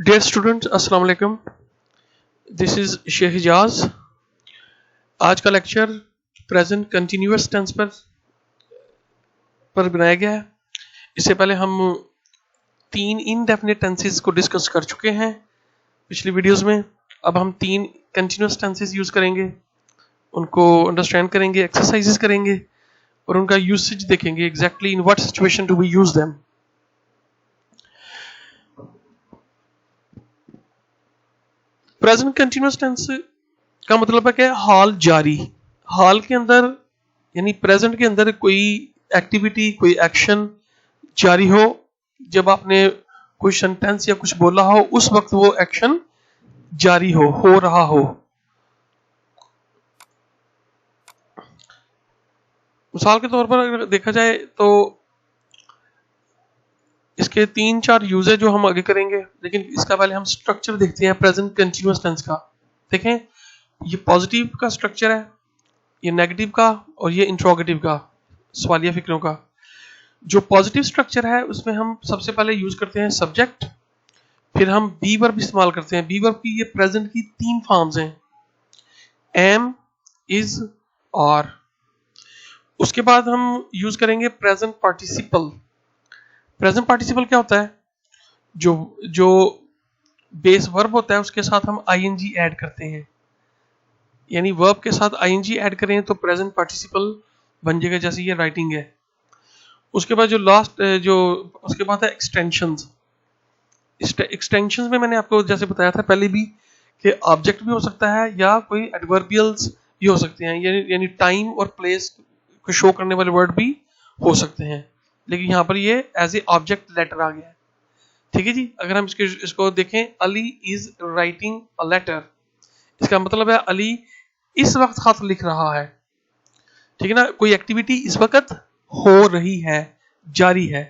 Dear students, अस्सलाम वालेकुम. This is Sheikh Ijaz. आज का लेक्चर प्रेजेंट कंटिन्यूअस टेंस पर बनाया गया है. इससे पहले हम 3 इनडेफिनिट टेंसेस को डिस्कस कर चुके हैं पिछली वीडियोस में. अब हम 3 कंटिन्यूअस टेंसेस यूज़ करेंगे, उनको अंडरस्टैंड करेंगे, एक्सरसाइजेस करेंगे और उनका यूसेज देखेंगे exactly in what situation do we use them. Present continuous tense का मतलब है कि हाल जारी. हाल के अंदर यानी प्रेजेंट के अंदर कोई एक्टिविटी, कोई एक्शन जारी हो. जब आपने कोई सेंटेंस या कुछ बोला हो उस वक्त वो एक्शन जारी हो रहा हो. मिसाल के तौर पर अगर देखा जाए तो इसके 3-4 यूज है जो हम आगे करेंगे, लेकिन इसका पहले हम स्ट्रक्चर देखते हैं प्रेजेंट कंटिन्यूअस टेंस का. देखें, ये पॉजिटिव का स्ट्रक्चर है, ये नेगेटिव का और ये इंट्रोगेटिव का, सवालिया फिक्रों का. जो पॉजिटिव स्ट्रक्चर है उसमें हम सबसे पहले यूज करते हैं सब्जेक्ट, फिर हम बी वर्ब इस्तेमाल करते हैं. बी वर्ब की ये प्रेजेंट की 3 फॉर्म्स हैं, एम, इज, आर. उसके बाद हम यूज करेंगे प्रेजेंट पार्टिसिपल. प्रेजेंट पार्टिसिपल क्या होता है? जो बेस वर्ब होता है उसके साथ हम आईएनजी ऐड करते हैं, यानी वर्ब के साथ आईएनजी ऐड करें तो प्रेजेंट पार्टिसिपल बन जाएगा, जैसे ये राइटिंग है. उसके बाद उसके बाद है एक्सटेंशंस. एक्सटेंशंस में मैंने आपको जैसे बताया था पहले भी कि ऑब्जेक्ट भी हो सकता है या कोई एडवर्बियल्स भी हो सकते हैं, यानी टाइम और प्लेस को शो करने वाले वर्ड भी हो सकते हैं, लेकिन यहाँ पर ये एज ए ऑब्जेक्ट लेटर आ गया है. ठीक है जी. अगर हम इसको देखें, Ali is writing a letter, इसका मतलब है अली इस वक्त खत लिख रहा है. ठीक है ना. कोई एक्टिविटी इस वक्त हो रही है, जारी है.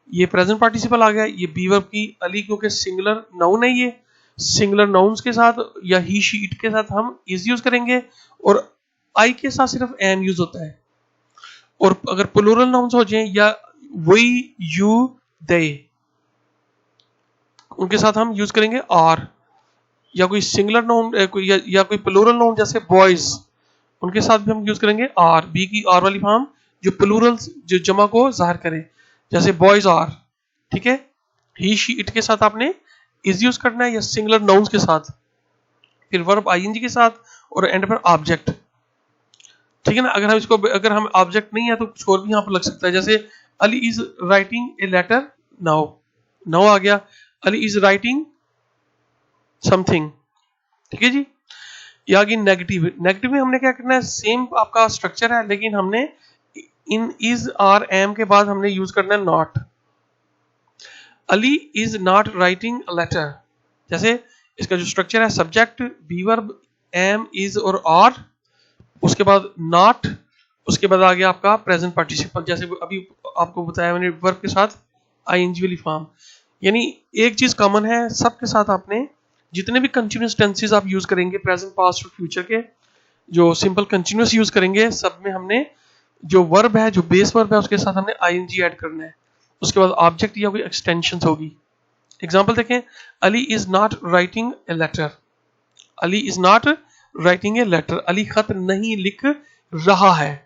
ये प्रेजेंट पार्टिसिपल आ गया. ये बी वर्ब की अली क्योंकि सिंगुलर नाउन है, ये सिंगुलर नाउन्स के साथ या ही शी इट के साथ हम इज यूज करेंगे और आई के साथ सिर्फ एम यूज होता है. और अगर प्लूरल नाउन्स हो जाएं या वी, यू, दे, उनके साथ हम यूज करेंगे आर. या कोई सिंगुलर नाउन या कोई प्लूरल नाउन जैसे बॉयज, उनके साथ भी हम यूज करेंगे आर. बी की आर वाली फॉर्म जो प्लूरल, जो जमा को जाहिर करे, जैसे बॉयज आर. ठीक है. ही शी इट के साथ आपने इज यूज करना है या सिंगुलर नाउन्स के साथ, फिर वर्ब आईएनजी के साथ और एंड पर ऑब्जेक्ट. ठीक है ना. अगर हम ऑब्जेक्ट नहीं है तो कुछ और भी यहाँ पर लग सकता है, जैसे Ali is writing a letter now. Now आ गया. Ali is writing something. ठीक है जी. ये आ गई नेगेटिव. नेगेटिव में हमने क्या करना है, सेम आपका स्ट्रक्चर है, लेकिन हमने इन इज आर एम के बाद हमने यूज करना है not. Ali is not writing a letter. जैसे इसका जो स्ट्रक्चर है, subject, be verb, am, is और आर, उसके बाद नॉट, उसके बाद आ गया आपका प्रेजेंट पार्टिसिपल, जैसे अभी आपको बताया मैंने वर्ब के साथ आईएनजी वाली फॉर्म. यानी एक चीज कॉमन है सबके साथ, आपने जितने भी कंटिन्यूअस टेंसेस आप यूज करेंगे प्रेजेंट, पास्ट और फ्यूचर के, जो सिंपल कंटिन्यूअस यूज करेंगे, सब में हमने जो वर्ब है, जो बेस वर्ब है, उसके साथ हमने आईएनजी ऐड करना है. उसके बाद ऑब्जेक्ट या कोई एक्सटेंशन होगी. एग्जाम्पल देखें, Ali is not writing a letter. Ali is not writing a letter, Ali खत नहीं लिख रहा है.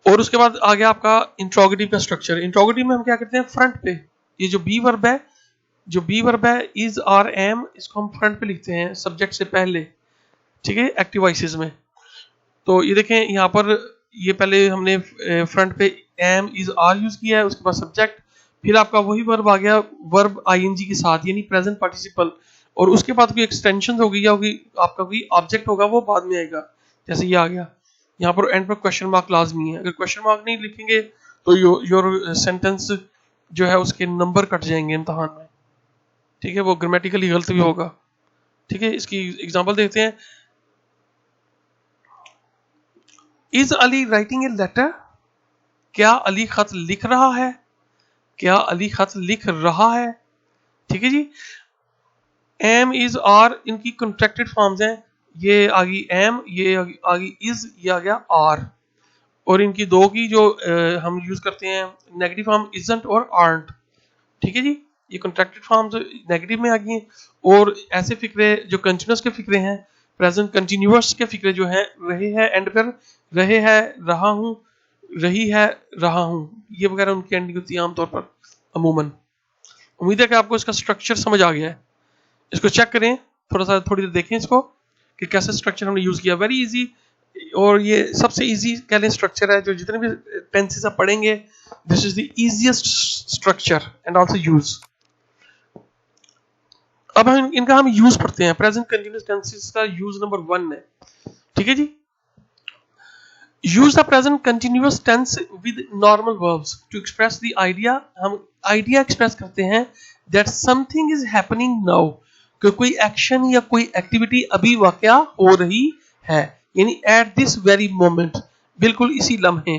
और उसके बाद आ गया आपका इंट्रोगेटिव का स्ट्रक्चर. इंट्रोगेटिव में हम क्या करते हैं, फ्रंट पे ये जो बी वर्ब है इज आर एम, इसको हम फ्रंट पे लिखते हैं सब्जेक्ट से पहले. ठीक है. एक्टिव वॉइसेस में तो ये देखें, यहाँ पर ये पहले हमने फ्रंट पे एम, इज, आर यूज किया है, उसके बाद सब्जेक्ट, फिर आपका वही वर्ब आ गया वर्ब आईएनजी के साथ, यानी प्रेजेंट पार्टिसिपल, और उसके बाद कोई एक्सटेंशन होगी या कोई आपका कोई ऑब्जेक्ट होगा, वो बाद में आएगा. जैसे ये आ गया. यहाँ पर एंड पर क्वेश्चन मार्क लाजमी है. अगर क्वेश्चन मार्क नहीं लिखेंगे तो योर सेंटेंस जो है उसके नंबर कट जाएंगे इम्तहान में. ठीक है. वो ग्रामेटिकली गलत भी होगा. ठीक है. इसकी एग्जांपल देखते हैं. Is Ali writing a letter. क्या अली खत लिख रहा है? क्या अली खत लिख रहा है? ठीक है जी. एम, इज, आर इनकी कॉन्ट्रैक्टेड फॉर्म्स हैं. ये आ गई एम, ये आ गई इज, ये आ गया आर. और इनकी 2 की जो हम यूज करते हैं नेगेटिव फॉर्म इजंट और आर्ट. ठीक है जी. ये कॉन्ट्रैक्टेड फॉर्म्स नेगेटिव में आ गई हैं, और ऐसे फिक्रे जो कंटिन्यूस के फिक्रे हैं, प्रेजेंट कंटिन्यूअस के फिक्रे जो हैं, रहे हैं एंड पर, रहे है रहा हूं, रही है रहा हूं, ये वगैरह उनकी एंडिंग होती है आमतौर पर अमूमन। उम्मीद है कि आपको इसका स्ट्रक्चर समझ आ गया है। इसको चेक करें, थोड़ी देर देखें इसको कि कैसे स्ट्रक्चर हमने यूज किया। वेरी इजी, और ये सबसे इजी कह लें स्ट्रक्चर है, जो जितने भी टेंसेस आप पढ़ेंगे, this is the easiest structure and also use. अब हम इनका यूज पढ़ते हैं। प्रेजेंट कंटिन्यूअस टेंसेस का यूज नंबर 1 है, ठीक है जी। Use the present continuous tense with normal verbs to express the idea. हम आइडिया एक्सप्रेस करते हैं that something is happening now, कि कोई एक्शन या कोई एक्टिविटी अभी वाकया हो रही है, यानी एट दिस वेरी मोमेंट, बिल्कुल इसी लम्हे।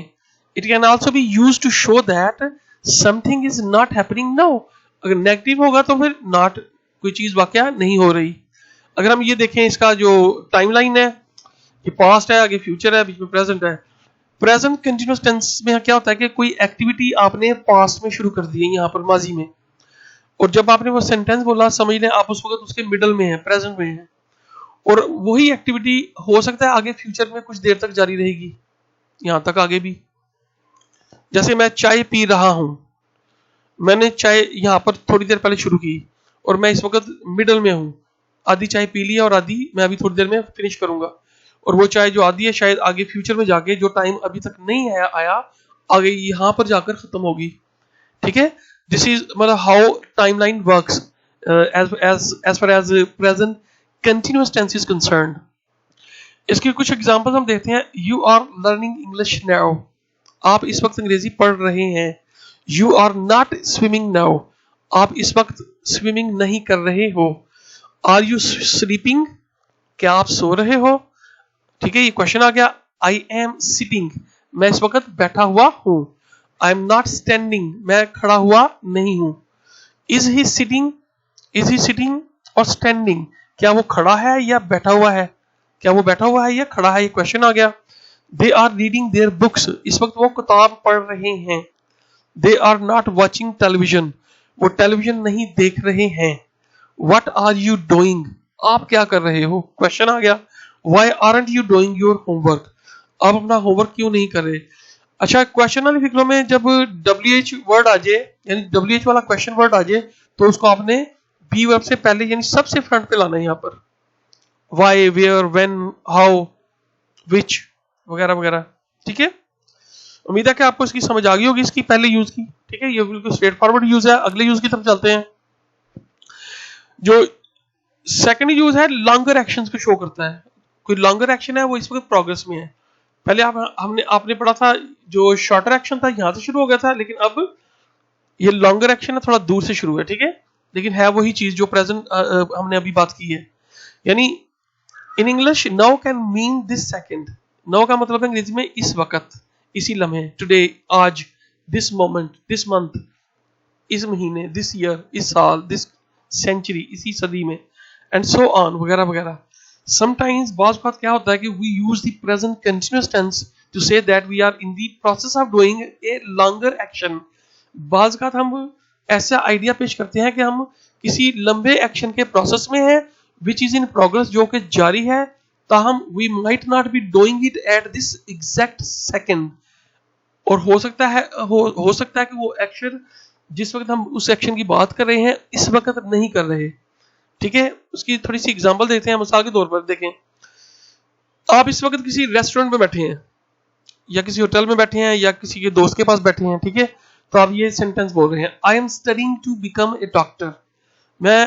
It can also be used to show that something is not happening now. अगर नेगेटिव होगा तो फिर नॉट, कोई चीज वाकया नहीं हो रही। अगर हम ये देखें, इसका जो टाइमलाइन है, ये पास्ट है, आगे फ्यूचर है, बीच में प्रेजेंट है। प्रेजेंट कंटिन्यूअस टेंस में क्या होता है कि कोई एक्टिविटी आपने पास्ट में शुरू कर दी है, यहाँ पर माजी में, और जब आपने वो सेंटेंस बोला, समझ लें आप उस वक्त उसके मिडल में है, प्रेजेंट में है, और वही एक्टिविटी हो सकता है आगे फ्यूचर में कुछ देर तक जारी रहेगी, यहां तक आगे भी। जैसे मैं चाय पी रहा हूं, मैंने चाय यहां पर थोड़ी देर पहले शुरू की, और मैं इस वक्त मिडल में हूं, आधी चाय पी ली और आधी मैं अभी थोड़ी देर में फिनिश करूंगा, और वो चाय जो आधी है शायद आगे फ्यूचर में जाके, जो टाइम अभी तक नहीं आया आगे यहां पर जाकर खत्म होगी, ठीक है। दिस इज मतलब how timeline works as far as present continuous tense is concerned. इसके कुछ एग्जांपल्स हम देखते हैं। You are learning English now, आप इस वक्त अंग्रेजी पढ़ रहे हैं। You are not swimming now, आप इस वक्त स्विमिंग नहीं कर रहे हो। आर यू स्लीपिंग, क्या आप सो रहे हो, ठीक है, ये क्वेश्चन आ गया। आई एम सिटिंग, मैं इस वक्त बैठा हुआ हूं। आई एम नॉट स्टैंडिंग, मैं खड़ा हुआ नहीं हूं। Is he sitting, is he sitting और स्टैंडिंग, क्या वो खड़ा है या बैठा हुआ है, क्या वो बैठा हुआ है या खड़ा है, ये क्वेश्चन आ गया। They are reading their books, इस वक्त वो किताब पढ़ रहे हैं। They are not watching television, वो टेलीविजन नहीं देख रहे हैं। व्हाट आर यू डूइंग, आप क्या कर रहे हो, क्वेश्चन आ गया। Why aren't you doing your homework, आप अपना होमवर्क क्यों नहीं कर रहे। अच्छा, क्वेश्चन वाली फिक्रों में जब WH वर्ड आ जाए, यानी WH वाला क्वेश्चन वर्ड आ जाए, तो उसको आपने बी वर्ब से पहले यानी सबसे फ्रंट पे लाना है, यहाँ पर वाई, वेयर, व्हेन, हाउ, विच वगैरह वगैरह, ठीक है। उम्मीद है कि आपको इसकी समझ आ गई होगी, इसकी पहले यूज की, ठीक है। ये बिल्कुल स्ट्रेट फॉरवर्ड यूज है। अगले यूज की तरफ चलते हैं। जो सेकंड यूज है, लॉन्गर एक्शंस को शो करता है। कोई लॉन्गर एक्शन है, वो इस वक्त प्रोग्रेस में है। पहले आपने पढ़ा था, जो शॉर्टर एक्शन था यहां से शुरू हो गया था, लेकिन अब ये लॉन्गर एक्शन है, थोड़ा दूर से शुरू है, ठीक है, लेकिन है वही चीज जो प्रेजेंट हमने अभी बात की है। यानी in English now can mean this second, now का मतलब है अंग्रेजी में इस वक्त, इसी लम्हे, टुडे, आज, दिस मोमेंट, दिस मंथ, इस महीने, दिस ईयर, इस साल, दिस सेंचुरी, इसी सदी में, एंड सो ऑन वगैरह वगैरह। समटाइम्स बाज़ बात क्या होता है कि we use the present continuous tense to say that we are in the process of doing a longer action. बाज़ बात हम ऐसा आइडिया पेश करते हैं कि हम किसी लंबे एक्शन के प्रोसेस में हैं, विच इज इन प्रोग्रेस, जो कि जारी है, ताहम we might not be doing it at this exact second. और हो सकता है कि वो एक्शन जिस वक्त हम उस एक्शन की बात कर रहे हैं इस वक्त नहीं कर रहे, ठीक है। उसकी थोड़ी सी एग्जांपल देखते हैं। मिसाल के तौर पर देखें, आप इस वक्त किसी रेस्टोरेंट में बैठे हैं, या किसी होटल में बैठे हैं, या किसी के दोस्त के पास बैठे हैं, ठीक है, तो आप ये सेंटेंस बोल रहे हैं, I am studying to become a doctor, मैं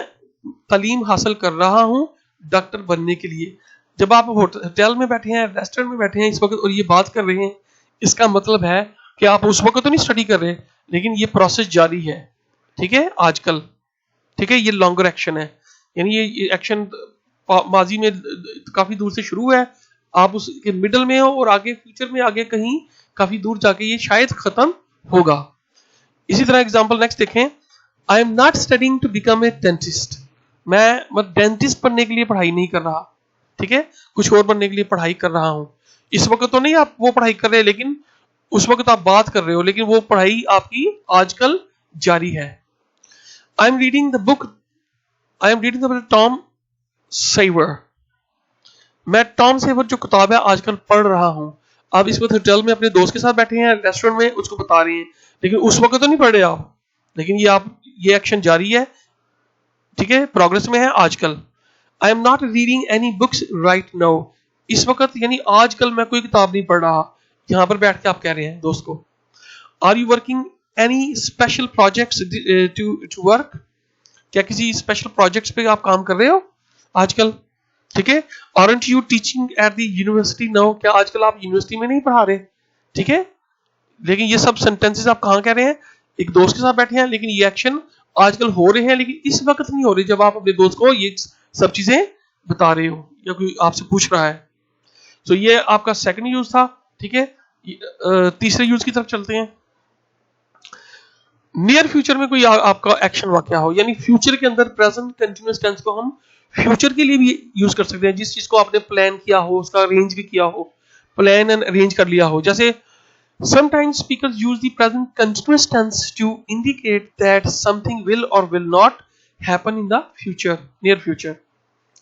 तालीम हासिल कर रहा हूं डॉक्टर बनने के लिए। जब आप होटल में बैठे हैं, रेस्टोरेंट में बैठे हैं इस वक्त और ये बात कर रहे हैं, इसका मतलब है कि आप उस वक्त तो नहीं स्टडी कर रहे, लेकिन ये प्रोसेस जारी है, ठीक है, आजकल, ठीक है। ये लॉन्गर एक्शन है, यानी ये एक्शन माजी में काफी दूर से शुरू है, आप उसके मिडल में हो, और आगे फ्यूचर में आगे कहीं काफी दूर जाके ये शायद खत्म होगा। इसी तरह एग्जांपल नेक्स्ट देखें, I am not studying to become a dentist, मैं डेंटिस्ट बनने के लिए पढ़ाई नहीं कर रहा, ठीक है, कुछ और बनने के लिए पढ़ाई कर रहा हूं। इस वक्त तो नहीं आप वो पढ़ाई कर रहे, लेकिन उस वक्त आप बात कर रहे हो, लेकिन वो पढ़ाई आपकी आजकल जारी है। I am reading the book Tom Sawyer. मैं टॉम सेवर जो किताब है आजकल पढ़ रहा हूं। आप इस वक्त होटल में अपने दोस्त के साथ बैठे हैं, रेस्टोरेंट में, उसको बता रहे हैं, लेकिन उस वक्त तो नहीं पढ़ रहे आप, लेकिन ये एक्शन जारी है, ठीक है, प्रोग्रेस में है आजकल। आई am not reading any books right now. इस वक्त यानी आजकल मैं कोई किताब नहीं पढ़ रहा। यहां पर बैठ के आप कह रहे हैं दोस्त को। Are you working any special projects to work? क्या किसी स्पेशल प्रोजेक्ट्स पे आप काम कर रहे हो आजकल? ठीक है। Aren't you teaching at the university now? क्या आजकल आप यूनिवर्सिटी में नहीं पढ़ा रहे? ठीक है। लेकिन ये सब सेंटेंसेस आप कहां कह रहे हैं? एक दोस्त के साथ बैठे हैं, लेकिन ये एक्शन आजकल हो रहे हैं, लेकिन इस वक्त नहीं हो रहे जब आप अपने दोस्त को ये सब चीजें बता रहे हो या कोई आपसे पूछ रहा है। तो ये आपका सेकंड यूज था। ठीक है। तीसरे यूज की तरफ चलते हैं। नियर फ्यूचर में कोई आपका एक्शन वाकया हो, यानी फ्यूचर के अंदर प्रेजेंट कंटिन्यूअस टेंस को हम फ्यूचर के लिए भी यूज कर सकते हैं। जिस चीज को आपने प्लान किया हो, उसका अरेंज भी किया हो, प्लान एंड अरेंज कर लिया हो। जैसे sometimes speakers use the present continuous tense to indicate that something will or will not happen in the future, near future।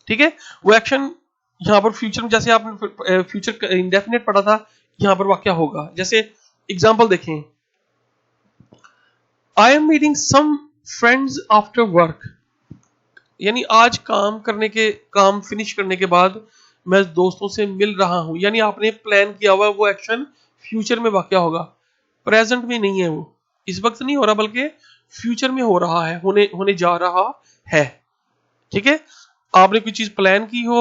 ठीक है। वो एक्शन यहां पर फ्यूचर में, जैसे आपने फ्यूचर इंडेफिनिट पढ़ा था, यहां पर वाकया होगा। जैसे एग्जांपल देखें, I am meeting some friends after work, यानी आज काम फिनिश करने के बाद मैं दोस्तों से मिल रहा हूं। यानी आपने प्लान किया हुआ वो एक्शन फ्यूचर में वाकया होगा, प्रेजेंट में नहीं है। वो इस वक्त नहीं हो रहा, बल्कि फ्यूचर में हो रहा है, होने जा रहा है। ठीक है। आपने कोई चीज प्लान की हो,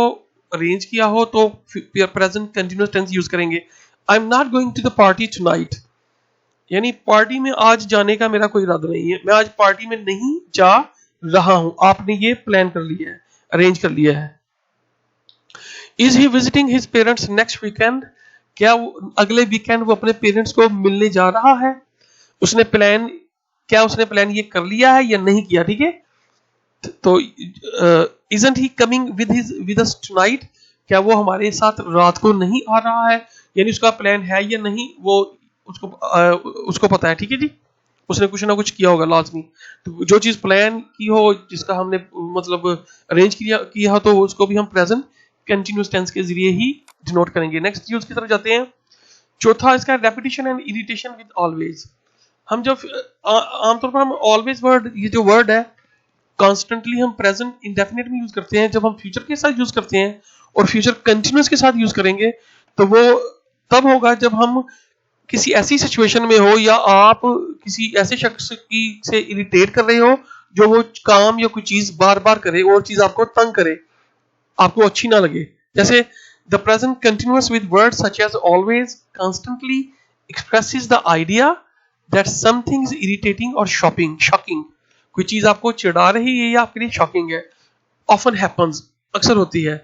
अरेंज किया हो, तो प्रेजेंट कंटिन्यूअस टेंस यूज करेंगे। I am not going to the party tonight, यानी पार्टी में आज जाने का मेरा कोई इरादा नहीं है, मैं आज पार्टी में नहीं जा रहा हूं। आपने ये प्लान कर लिया है, अरेंज कर लिया है। Is he visiting his parents next weekend? क्या वो अगले वीकेंड वो अपने पेरेंट्स को मिलने जा रहा है? उसने प्लान ये कर लिया है या नहीं किया? ठीक है। तो isn't he coming with us tonight? क्या वो हमारे साथ रात को नहीं आ रहा है? यानी उसका प्लान है या नहीं, वो उसको पता है। ठीक है जी। उसने कुछ ना कुछ किया होगा लाजमी। तो जो चीज प्लान की हो, जिसका हमने मतलब अरेंज किया हो, तो उसको भी हम प्रेजेंट कंटिन्यूअस टेंस के जरिए ही डिनोट करेंगे। नेक्स्ट यूज की तरफ जाते हैं। चौथा इसका repetition and irritation with always. हम जब आमतौर पर हम ऑलवेज वर्ड, ये जो वर्ड है, कॉन्स्टेंटली हम प्रेजेंट इंडेफिनिट में यूज करते हैं। जब हम फ्यूचर के साथ यूज करते हैं और फ्यूचर कंटिन्यूअस के साथ यूज करेंगे, तो वो तब होगा जब हम किसी ऐसी सिचुएशन में हो, या आप किसी ऐसे शख्स से इरिटेट कर रहे हो जो वो काम या कोई चीज बार बार करे और चीज आपको तंग करे, आपको अच्छी ना लगे। जैसे the present continuous with words such as always constantly expresses the idea that something is irritating or shocking। कोई चीज आपको चिढ़ा रही है या आपके लिए शॉकिंग है। often happens, अक्सर होती है।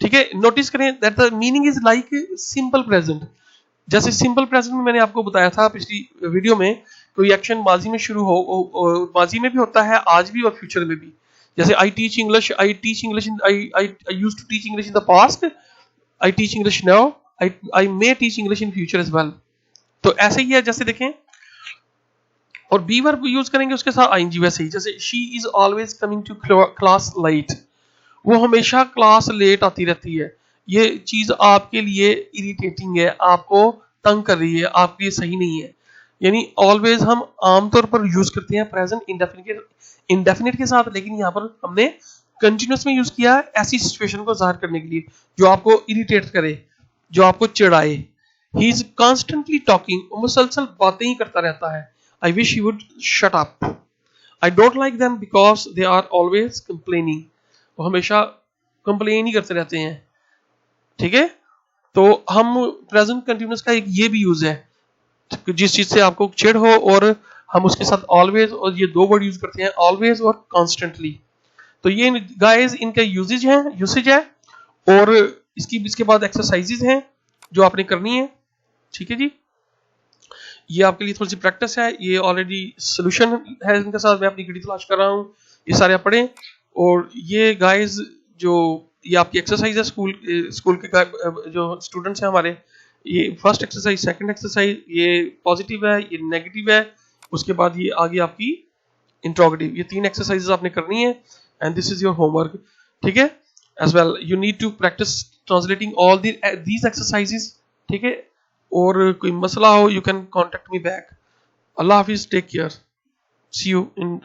ठीक है। नोटिस करें that the meaning is like simple present। जैसे सिंपल प्रेजेंट में मैंने आपको बताया था पिछली वीडियो में, कोई एक्शन माजी में शुरू हो, माजी में भी होता है, आज भी और फ्यूचर में भी। जैसे I teach English I used to teach English in the past, I teach English now, I may teach English in future as well। तो ऐसे ही है। जैसे देखें, और बी वर्ब यूज करेंगे उसके साथ आईएनजी। वैसे ही जैसे she is always coming to class late, वो हमेशा क्लास लेट आती रहती है। ये चीज आपके लिए इरिटेटिंग है, आपको तंग कर रही है, आपके लिए सही नहीं है। यानी ऑलवेज हम आमतौर पर यूज करते हैं प्रेजेंट इंडेफिनिट के साथ, लेकिन यहाँ पर हमने कंटिन्यूअस में यूज किया है ऐसी सिचुएशन को जाहिर करने के लिए जो आपको इरिटेट करे, जो आपको चिढ़ाए। ही इज कॉन्स्टेंटली टॉकिंग, वो मुसलसल बातें ही करता रहता है। I wish he would shut up. I don't like them because they are always complaining, वो हमेशा कंप्लेन ही करते रहते हैं। ठीक है। तो हम प्रेजेंट कंटिन्यूअस का एक ये भी यूज है, जिस चीज से आपको चिढ़ हो, और हम उसके साथ ऑलवेज और ये दो वर्ड यूज करते हैं, ऑलवेज और कॉन्स्टेंटली। तो ये गाइस इनका यूसेज है। और इसके बाद एक्सरसाइजेज हैं जो आपने करनी है। ठीक है जी। ये आपके लिए थोड़ी सी प्रैक्टिस है, ये ऑलरेडी सोल्यूशन है इनके साथ, मैं अपनी घड़ी तलाश कर रहा हूँ। ये सारे आप पढ़ें। और ये गाइस जो ये आपकी एक्सरसाइज है स्कूल के जो स्टूडेंट्स हैं हमारे, ये फर्स्ट एक्सरसाइज, सेकंड एक्सरसाइज, ये पॉजिटिव है, ये नेगेटिव है। उसके बाद ये आगे आपकी इंट्रोगेटिव। ये 3 एक्सरसाइजेस आपने करनी है and this is your homework, ठीक है। As well you need to practise translating all these exercises, ठीक है। और कोई मसला हो you can contact me back. अल्लाह हाफिज, take care, see you in